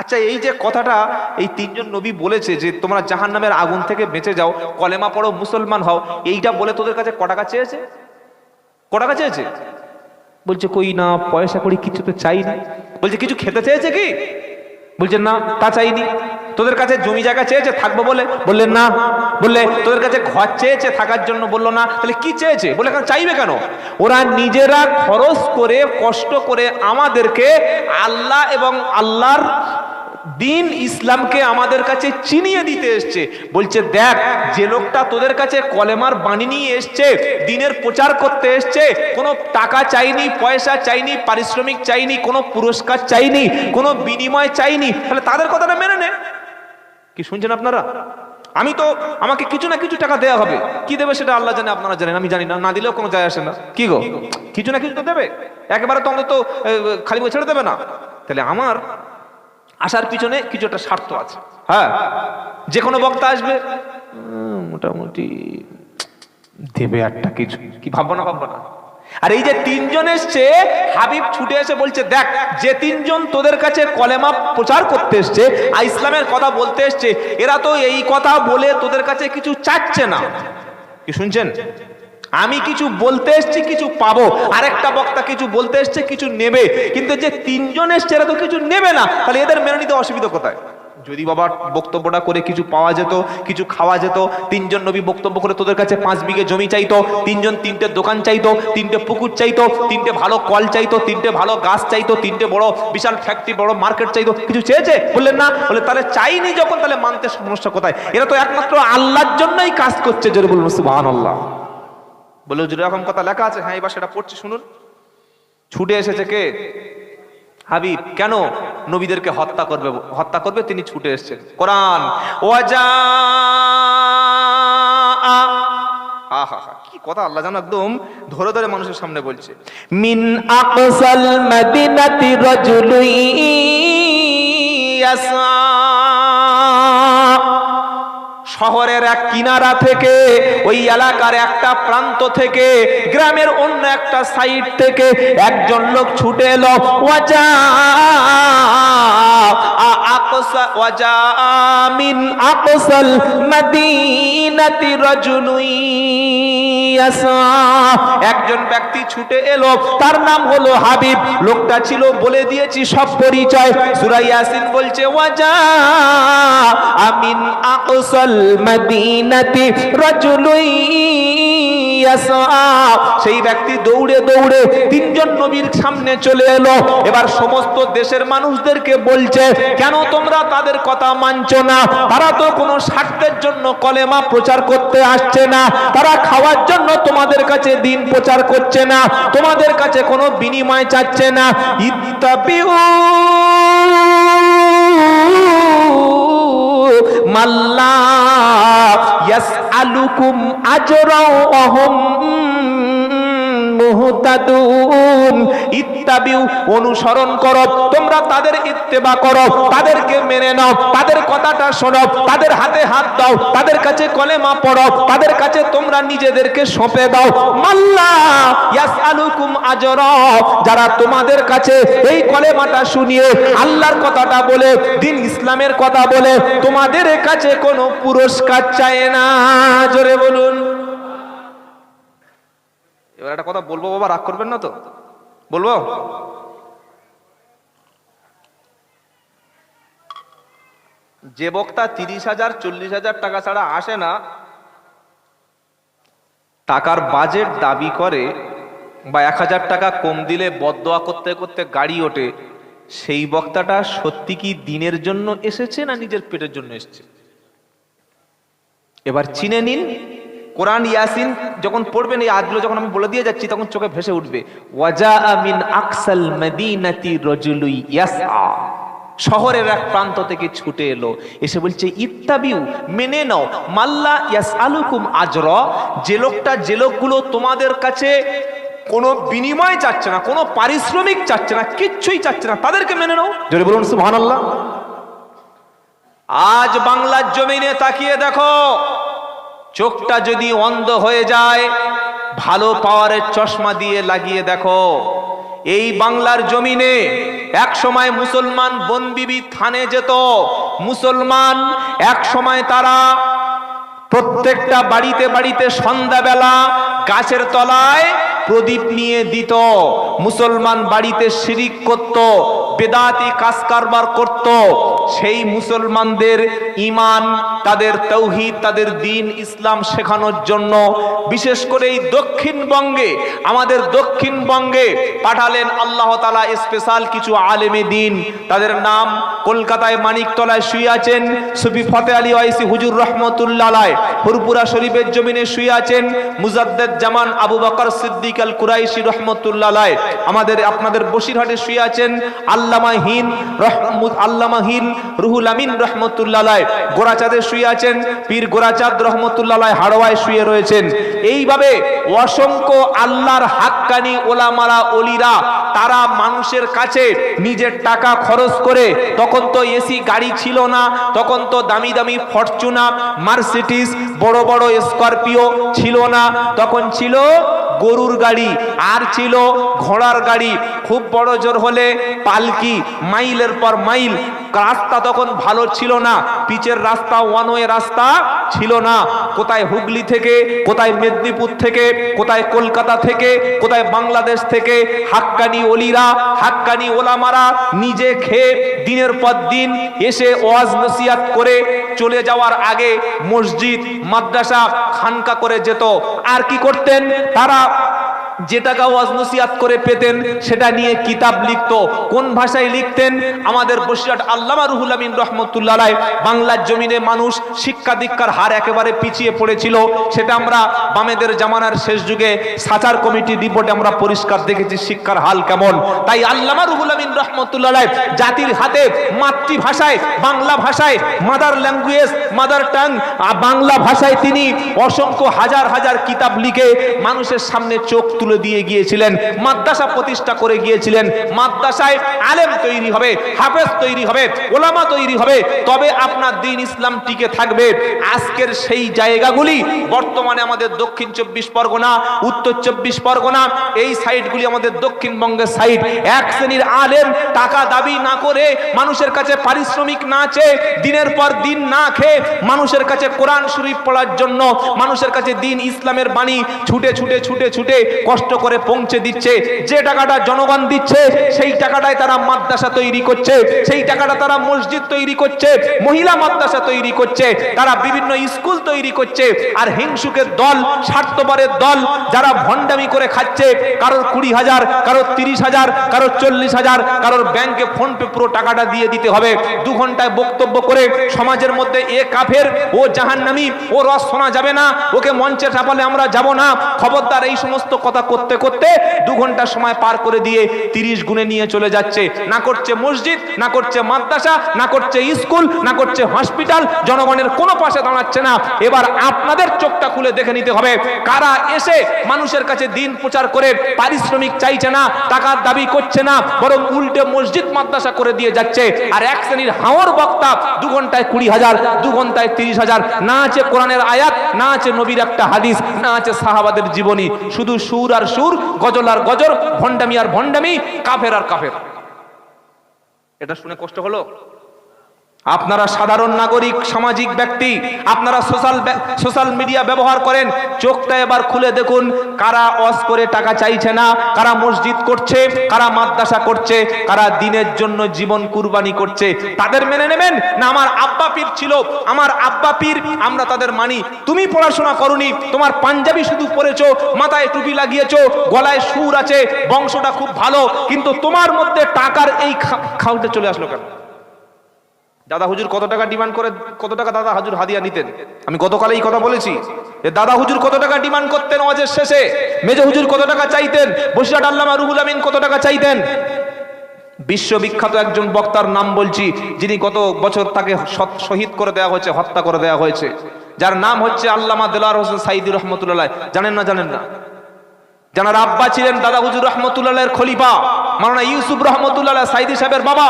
আচ্ছা, এই যে কথাটা এই 3 জন নবী বলেছে যে তোমরা জাহান্নামের আগুন থেকে বেঁচে যাও, কলেমা পড়ো, মুসলমান হও, এইটা বলে তোদের কাছে ক টাকা চেয়েছে? ক টাকা চেয়েছে? বলছে কই না, পয়সা করি কিছু তো চাই না। বলছে কিছু খেতে চেয়েছে কি? বলছেন না, তা চাইনি। তোদের কাছে জমি জায়গা চেয়েছে থাকবো বলে? বললেন না। বললে তোদের কাছে ঘর চেয়েছে থাকার জন্য? বললো না। তাহলে কি চেয়েছে? বলে কেন চাইবে কেন? ওরা নিজেরা খরচ করে কষ্ট করে আমাদেরকে আল্লাহ এবং আল্লাহর দিন ইসলামকে আমাদের কাছে চিনিয়ে দিতে এসছে। বলছে দেখ, যে লোকটা তোদের কাছে কলেমার বাণী নিয়ে এসছে, দিনের প্রচার করতে এসছে, কোনো টাকা চাইনি, পয়সা চাইনি, পারিশ্রমিক চাইনি, কোনো পুরস্কার চাইনি, কোনো বিনিময় চাইনি, তাহলে তাদের কথাটা মেনে নে। কি শুনছেন আপনারা? আমি তো, আমাকে কিছু না কিছু টাকা দেওয়া হবে, কি দেবে সেটা আল্লাহ জানে, আপনারা জানেন, আমি জানি না, না দিলেও কোনো যায় আসে না। কি গো, কিছু না কিছু তো দেবে, একেবারে তো অন্তত খালি বই ছেড়ে দেবে না। তাহলে আমার আসার পিছনে কিছু একটা স্বার্থ আছে। হ্যাঁ, যে কোনো বক্তা আসবে মোটামুটি দেবে একটা কিছু, কি ভাববো না? ভাববো না। আর এই যে 3 জন এসছে, হাবিব ছুটে এসে বলছে দেখ, যে 3 জন তোদের কাছে কলেমা প্রচার করতে এসছে, আর ইসলামের কথা বলতে এসছে, এরা তো এই কথা বলে তোদের কাছে কিছু চাচ্ছে না। কি শুনছেন? আমি কিছু বলতে এসছি, কিছু পাবো, আরেকটা বক্তা কিছু বলতে এসছে, কিছু নেবে। কিন্তু যে তিনজন এসছে এরা তো কিছু নেবে না, তাহলে এদের মেনে নিতে অসুবিধা কোথায়? যদি বাবা বক্তব্যটা করে কিছু পাওয়া যেত, কিছু খাওয়া যেত, তিনজন নবী বক্তব্য করে তোদের কাছে 5 বিঘে জমি চাইতো, তিনজন 3টে দোকান চাইতো, 3টে পুকুর চাইতো, 3টে ভালো কল চাইতো, 3টে ভালো গাছ চাইতো, 3টে বড় বিশাল ফ্যাক্টরি, বড় মার্কেট চাইতো, কিছু চেয়েছে? বললেন না। বলে তাহলে চাইনি যখন, তাহলে মানতে সমস্যা কোথায়? এরা তো একমাত্র আল্লাহর জন্যই কাজ করছে। জোরে বলুন সুবহানাল্লাহ। বলে হুজুর এরকম কথা লেখা আছে? হ্যাঁ, এবার সেটা পড়ছি শুনুন। ছুটে এসেছে কে? হাবিব। কেন? নবীদেরকে হত্যা করবে তিনি ছুটে এসেছেন। কোরআন ওয়াজা, আহা কি কথা, আল্লাহ জানো একদম ধরে ধরে মানুষের সামনে বলছে। মিন আকসাল মাদিনাতি রাজুলুন ইয়াসা, শহরের এক কিনারা থেকে, ওই এলাকার একটা প্রান্ত থেকে, গ্রামের অন্য একটা সাইড থেকে একজন লোক ছুটে এলো। ওয়াজা মিন আকসাল মাদিনাতি রাজুলুন ইয়াসা, একজন ব্যক্তি ছুটে এলো, তার নাম হলো হাবিব। লোকটা ছিল, বলে দিয়েছি সব পরিচয়। সূরা ইয়াসিন বলছে ওয়াজা মিন আকসাল মাদিনাতি রাজুলুন ইয়াসা, সেই ব্যক্তি দৌড়ে দৌড়ে তিনজন নবীর সামনে চলে এলো। এবার সমস্ত দেশের মানুষদেরকে বলছে, কেন তোমরা তাদের কথা মানছো না? তারা তো কোনো স্বার্থের জন্য কলেমা প্রচার করতে আসছে না, তারা খাওয়ার জন্য তোমাদের কাছে দিন প্রচার করছে না, তোমাদের কাছে কোনো বিনিময় চাচ্ছে না। ইত্তাবিউ মাল্লা ইয়াসআলুকুম আজরা ওয়া হুম মুহতাদুন। ইত্তাবিউ, অনুসরণ করো, তোমরা তাদের ইত্তেবা করো, তাদেরকে মেনে নাও, তাদের কথাটা শোনো, তাদের হাতে হাত দাও, তাদের কাছে কলেমা পড়ো, তাদের কাছে তোমরা নিজেদেরকে সঁপে দাও। মাল্লা ইয়াসআলুকুম আজরা, যারা তোমাদের কাছে এই কলেমাটা শুনিয়ে আল্লাহর কথাটা বলে, দিন ইসলামের কথা বলে, তোমাদের কাছে কোনো পুরস্কার চায় না। জোরে বলুন। এবার একটা কথা বলবো, বাবা রাগ করবেন না তো? বলবো। যে বক্তা 30,000 40,000 টাকা ছাড়া আসে না, টাকার বাজেট দাবি করে, বা 1000 টাকা কম দিলে বদদোয়া করতে করতে গাড়ি ওঠে, সেই বক্তাটা সত্যি কি দিনের জন্য এসেছে না নিজের পেটের জন্য এসেছে? এবার চিনে নিন। কোরআন ইয়াসিন যখন পড়বেন, এই আয়াতগুলো যখন আমি বলে দিয়ে যাচ্ছি, তখন চোখে ভেসে উঠবে ওয়াজা মিন আকসাল মাদিনাতি রাজুলুন ইয়াসআ, শহরের এক প্রান্ত থেকে ছুটে এলো, এসে বলছে ইত্তাবিউ, মেনে নাও, মাল্লা ইয়াসআলুকুম আজরা, যে লোকগুলো তোমাদের কাছে কোনো বিনিময় চাচ্ছে না, কোনো পারিশ্রমিক চাচ্ছে না, কিচ্ছুই চাচ্ছে না, তাদেরকে মেনে নাও। জোরে বলুন সুবহানাল্লাহ। আজ বাংলার জমিনে তাকিয়ে দেখো, চোখটা যদি অন্ধ হয়ে যায়, ভালো পাওয়ারের চশমা দিয়ে লাগিয়ে দেখো। এই বাংলার জমিনে এক সময় মুসলমান বনবিবি থানে যেত, মুসলমান এক সময় তারা প্রত্যেকটা বাড়িতে বাড়িতে সন্ধ্যাবেলা গাছের তলায় প্রদীপ নিয়ে দিত। মুসলমান বাড়িতে শিরিক করত, বেদাতি কাজ কারবার করত। সেই মুসলমানদের ঈমান, তাদের তাওহীদ, তাদের দ্বীন ইসলাম শেখানোর জন্য বিশেষ করে এই দক্ষিণবঙ্গে, আমাদের দক্ষিণবঙ্গে পাঠালেন আল্লাহ তাআলা স্পেশাল কিছু আলেমে দ্বীন। তাদের নাম কলকাতায় মানিকতলায় শুয়ে আছেন সুফি ফতে আলী ওয়াইসি হুজুর রহমতুল্লাহ আলাইহি, ফুরপুরা শরীফের জমিনে শুয়ে আছেন মুজাদ্দেদ জামান আবু বকর সিদ্দিক আল কুরাইশি রহমতুল্লাহ আলাইহি, আমাদের আপনাদের বসিরহাটে শুয়ে আছেন আল্লামা হিন রুহুল আমিন রহমতুল্লাহ আলাইহি, গোরাচাঁদে শুয়ে আছেন পীর গোরাচাঁদ রহমতুল্লাহ আলাইহি, হাড়োয়ায় শুয়ে রয়েছেন। এইভাবে অসংখ্য আল্লাহর হাক্কানি ওলামারা ওলিরা, তারা মানুষের কাছে নিজের টাকা খরচ করে, তখন তো এসি গাড়ি ছিল না, তখন তো দামি দামি ফরচুনা, মার্সিডিজ, বড় বড় স্করপিও ছিল না, তখন ছিল গরুর গাড়ি, আর ছিল ঘোড়ার গাড়ি, খুব বড় জোর হলে পালকি, মাইলের পর মাইল। রাস্তা তখন ভালো ছিল না, পিচের রাস্তা, ওয়ান ওয়ে রাস্তা ছিল না। কোথায় হুগলি থেকে, কোথায় মেদিনীপুর থেকে, কোথায় কলকাতা থেকে, কোথায় বাংলাদেশ থেকে হাক্কানি ওলিরা, হাক্কানি ওলামারা নিজে খেয়ে দিনের পর দিন এসে ওয়াজ নসিহত করে চলে যাওয়ার আগে মসজিদ, মাদ্রাসা, খানকা করে যেত। আর কি করতেন তারা? যে টাকা ওয়াজ নসিহত করে পেতেন সেটা নিয়ে কিতাব লিখতো। কোন ভাষায় লিখতেন? আমাদের বসিরহাট আল্লামা রুহুল আমিন রহমতুল্লাহ আলাইহি, বাংলার জমিনে মানুষ শিক্ষা দীক্ষার হার একেবারে পিছিয়ে পড়েছিল। সেটা আমরা বামেদের জামানার শেষ যুগে সাচার কমিটির রিপোর্টে আমরা পরিষ্কার দেখেছি শিক্ষার হাল কেমন। তাই আল্লামা রুহুল আমিন রহমতুল্লাহ আলাইহি জাতির হাতে মাতৃভাষায়, বাংলা ভাষায়, mother language, mother tongue Bangla ভাষায় তিনি অসংখ্য হাজার হাজার কিতাব লিখে মানুষের সামনে চোখ তুলে দিয়ে গিয়েছিলেন। মাদ্রাসা প্রতিষ্ঠা করে গিয়েছিলেন। মাদ্রাসায় আলেম তৈরি হবে, হাফেজ তৈরি হবে, ওলামা তৈরি হবে, তবে আপনার দ্বীন ইসলাম টিকে থাকবে। আজকের সেই জায়গাগুলি বর্তমানে আমাদের দক্ষিণ 24 পরগনা, উত্তর 24 পরগনা, এই সাইডগুলি আমাদের দক্ষিণবঙ্গের সাইড। এক শ্রেণীর আলেম টাকা দাবি না করে, মানুষের কাছে পারিশ্রমিক না চেয়ে, দিনের পর দিন না খেয়ে মানুষের কাছে কোরআন শরীফ পড়ার জন্য, মানুষের কাছে দ্বীন ইসলামের বাণী ছুটে ছুটে ছুটে ছুটে কষ্ট করে পৌঁছে দিচ্ছে। যে টাকাটা জনগণ দিচ্ছে সেই টাকাটায় তারা মাদ্রাসা তৈরি করছে, সেই টাকাটা তারা মসজিদ তৈরি করছে, মহিলা মাদ্রাসা তৈরি করছে, তারা বিভিন্ন স্কুল তৈরি করছে। আর হিংসুকের দল, স্বার্থপরের দল যারা ভণ্ডামি করে খাচ্ছে, কারোর 20,000, কারোর 30,000, কারোর 40,000, কারোর ব্যাংকে ফোন পে পুরো টাকাটা দিয়ে দিতে হবে। 2 ঘন্টায় বক্তব্য করে সমাজের মধ্যে এ কাফের, ও জাহান্নামী, ও রস শোনা যাবে না, ওকে মঞ্চে চাপালে আমরা যাব না, খবরদার, এই সমস্ত কথা করতে করতে 2 ঘন্টা সময় পার করে দিয়ে 30 গুণে নিয়ে চলে যাচ্ছে। না করছে মসজিদ, না করছে মাদ্রাসা, না করছে স্কুল, না করছে হসপিটাল, জনগণের কোনো পাশে দাঁড়াচ্ছে না। এবার আপনাদের চোখটা খুলে দেখে নিতে হবে, কারা এসে মানুষের কাছে দিন প্রচার করে পারিশ্রমিক চাইছে না, টাকার দাবি করছে না, বরং উল্টে মসজিদ মাদ্রাসা করে দিয়ে যাচ্ছে। আর এক শ্রেণীর হাওর বক্তা 2 ঘন্টায় 20,000, 2 ঘন্টায় 30,000, না আছে কোরআনের আয়াত, না আছে নবীর একটা হাদিস, না আছে সাহাবাদের জীবনী, শুধু সুর আর সুর, গজল আর গজল, ভণ্ডামি আর ভণ্ডামি, কাফের আর কাফের। এটা শুনে কষ্ট হলো? আপনারা সাধারণ নাগরিক, সামাজিক ব্যক্তি, আপনারা সোশ্যাল মিডিয়া ব্যবহার করেন, চোখটা এবার খুলে দেখুন, কারা ওয়াজ করে টাকা চাইছে না, কারা মসজিদ করছে, কারা মাদ্রাসা করছে, কারা দ্বীনের জন্য জীবন কুরবানি করছে। তাদের মেনে নেবেন না? আমার আব্বা পীর ছিল, আমার আব্বা পীর, আমরা তাদের মানি। তুমি পড়াশোনা করনি, তোমার পাঞ্জাবি শুধু পরেছো, মাথায় টুপি লাগিয়েছো, গলায় সুর আছে, বংশটা খুব ভালো, কিন্তু তোমার মধ্যে টাকার এই খাউটে চলে আসলো কেন? দাদা হুজুর কত টাকা ডিমান্ড করে, কত টাকা দাদা হুজুর হাদিয়া নিতেন? আমি গতকাল এই কথা বলেছি যে দাদা হুজুর কত টাকা ডিমান্ড করতেন ওয়াজের শেষে, মেজো হুজুর কত টাকা চাইতেন, বসিরহাট আল্লামা রুহুল আমিন কত টাকা চাইতেন। বিশ্ববিখ্যাত একজন বক্তার নাম বলছি, যিনি গত বছর তাকে শহীদ করে দেওয়া হয়েছে, হত্যা করে দেওয়া হয়েছে, যার নাম হচ্ছে আল্লামা দেলোয়ার হোসেন সাইদি রহমতুল্লাহ। জানেন না? জানেন না? যারা আব্বা ছিলেন দাদা হুজুর রহমতুল্লাহের খলিফা মাওলানা ইউসুফ রহমতুল্লাহ সাইদি সাহেবের বাবা।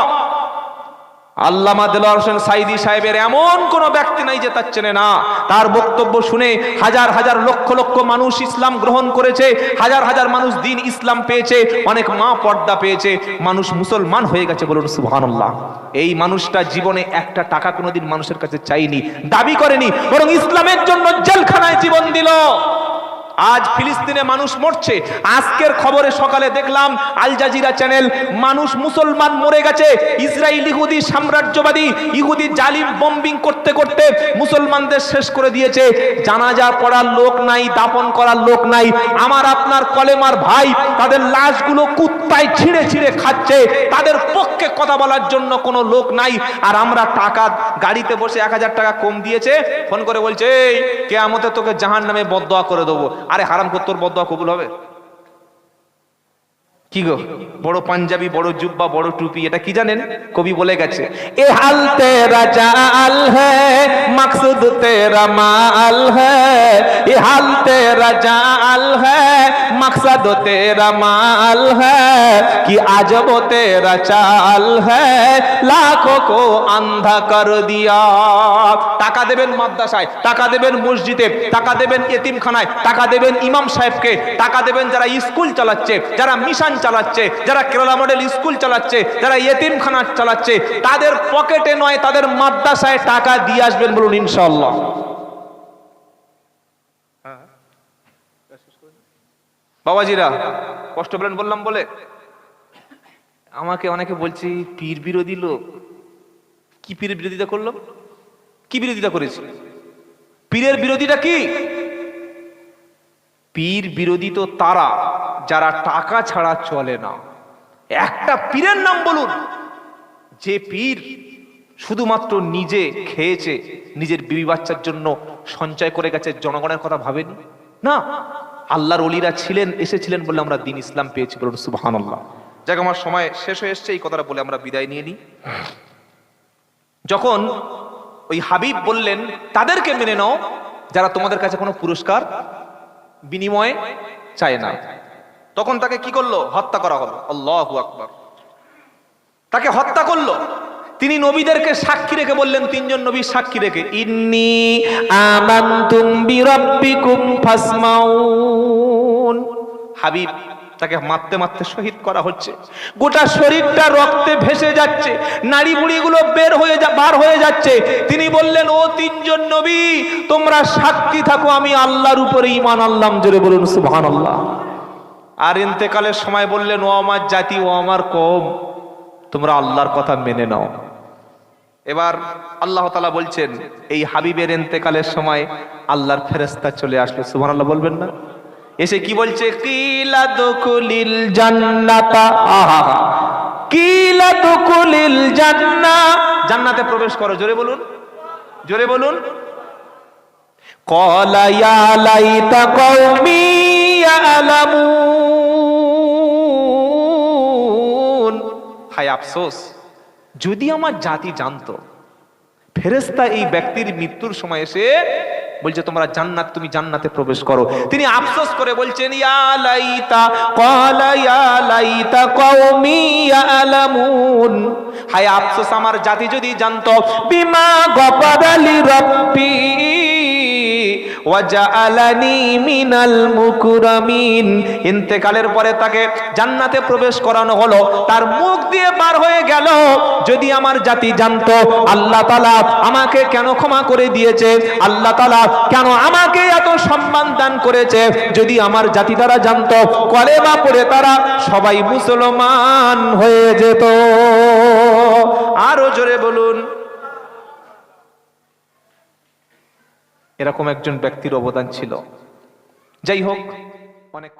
আল্লামা দেলোয়ার হোসেন সাইদি সাহেবের এমন কোন ব্যক্তি নাই যে তার চেনে না। তার বক্তব্য শুনে হাজার হাজার লক্ষ লক্ষ মানুষ ইসলাম গ্রহণ করেছে, হাজার হাজার মানুষ দ্বীন ইসলাম পেয়েছে, অনেক মা পর্দা পেয়েছে, মানুষ মুসলমান হয়ে গেছে। বলুন সুবহানাল্লাহ। এই মানুষটা জীবনে একটা টাকা কোনোদিন মানুষের কাছে চাইনি, দাবি করেনি, বরং ইসলামের জন্য জেলখানায় জীবন দিল। আজ ফিলিস্তিনে মানুষ মরছে। আজকের খবরে সকালে দেখলাম আল জাজিরা চ্যানেল, মানুষ মুসলমান মরে গেছে। ইসরায়েল ইহুদি সাম্রাজ্যবাদী, ইহুদি জালিম বম্বিং করতে করতে মুসলমানদের শেষ করে দিয়েছে। জানাজা পড়ার লোক নাই, দাফন করার লোক নাই। আমার আপনার কলেমার ভাই, তাদের লাশগুলো কুত্তায় ছিঁড়ে ছিঁড়ে খাচ্ছে, তাদের পক্ষে কথা বলার জন্য কোনো লোক নাই। আর আমরা টাকা, গাড়িতে বসে 1000 টাকা কম দিয়েছে, ফোন করে বলছে এই কিয়ামতে তোকে জাহান্নামে বদদোয়া করে দেবো। আরে হারাম কর, তোর বদদোয়া কবুল হবে? কি গো, বড় পাঞ্জাবি, বড় জুব্বা, বড় টুপি, এটা কি জানেন? কবি বলে গেছে, এ হাল তেরা জাল হ্যায় মকসুদ তেরা মাল হ্যায়, এ হাল তেরা জাল হ্যায় মকসদ তেরা মাল হ্যায়, কি আজব তেরা চাল হ্যায় লাখো কো আন্ধা কর দিয়া। টাকা দেবেন মাদ্রাসায়, টাকা দেবেন মসজিদে, টাকা দেবেন এতিমখানায়, টাকা দেবেন ইমাম সাহেবকে, টাকা দেবেন যারা স্কুল চালাচ্ছে, যারা মিশন চালাচ্ছে, যারা কেরালা মডেল স্কুল চালাচ্ছে, যারা এতিমখানা চালাচ্ছে, তাদের পকেটে নয় তাদের মাদ্রাসায় টাকা দিয়ে আসবেন, বলুন ইনশাআল্লাহ। বাবাজিরা কষ্ট পেলেন বললাম বলে। আমাকে অনেকে বলছি পীর বিরোধী লোক। কি পীরের বিরোধিতা করলো? কি বিরোধিতা করেছে? পীরের বিরোধীটা কি? পীর বিরোধী তো তারা যারা টাকা ছাড়া চলে না। একটা পীরের নাম বলুন যে পীর শুধুমাত্র নিজে খেয়েছে, নিজের বিবি বাচ্চার জন্য সঞ্চয় করে গেছে, জনগণের কথা ভাবেনি। না, আল্লাহর ওলিরা ছিলেন, এসেছিলেন বলে আমরা দ্বীন ইসলাম পেয়েছি, বলুন সুবহানাল্লাহ। যাক, আমার সময় শেষ হয়ে এসছে, এই কথাটা বলে আমরা বিদায় নিয়ে নিই। যখন ওই হাবিব বললেন তাদেরকে মেনে নাও যারা তোমাদের কাছে কোনো পুরস্কার বিনিময়ে চায় না, তখন তাকে কি করলো? হত্যা করা হলো। আল্লাহু আকবার। তাকে হত্যা করলো। তিনি নবীদেরকে সাক্ষী রেখে বললেন, তিনজন নবী সাক্ষী রেখে, ইন্নী আমানতুম বিরাব্বিকুম ফাসমাউন। হাবিব তাকে মারতে মারতে শহীদ করা হচ্ছে, গোটা শরীরটা রক্তে ভেসে যাচ্ছে, নাড়ি বুড়িগুলো বার হয়ে যাচ্ছে। তিনি বললেন, ও তিনজন নবী, তোমরা সাক্ষী থাকো আমি আল্লাহর উপরে ঈমান আনলাম, জোরে বলুন সুবহানাল্লাহ। আর ইন্তেকালের সময় বললেন, ও আমার জাতি, ও আমার কওম, তোমরা আল্লাহর কথা মেনে নাও। এবার আল্লাহ তাআলা বলছেন, এই হাবিবের ইন্তেকালের সময় আল্লাহর ফেরেশতা চলে আসলো। সুবহানাল্লাহ বলবেন না? এসে কি বলছে? কিলা দুকুলিল জান্নাতা, আহা কিলা দুকুলিল জান্নাহ, জান্নাতে প্রবেশ করো। জোরে বলুন, জোরে বলুন। ক্বালা ইয়া লাইতা কওমি ইয়ালামুন, হায় আফসোস, যদি আমার জাতি জানতো। ফেরেশতা এই ব্যক্তির মৃত্যুর সময় এসে বলছে, তোমরা জান্নাত, তুমি জান্নাতে প্রবেশ করো। তিনি আফসোস করে বলছেন, ইয়া লাইতা, ক্বালা ইয়া লাইতা কওমি ইয়ালামুন, হায় আফসোস আমার জাতি যদি জানতো, বিমা গফারা লি রাব্বি ওয়াজআলানি মিনাল মুকরামিন। ইন্তেকালের পরে তাকে জান্নাতে প্রবেশ করানো হলো, তার মুখ দিয়ে বার হয়ে গেল, যদি আমার জাতি জানতো আল্লাহ তাআলা আমাকে কেন ক্ষমা করে দিয়েছে, আল্লাহ তাআলা কেন আমাকে এত সম্মান দান করেছে, যদি আমার জাতি তারা জানতো, কলেমা পড়ে তারা সবাই মুসলমান হয়ে যেত। আরো জোরে বলুন। এরকম একজন ব্যক্তির অবদান ছিল। যাই হোক, অনেক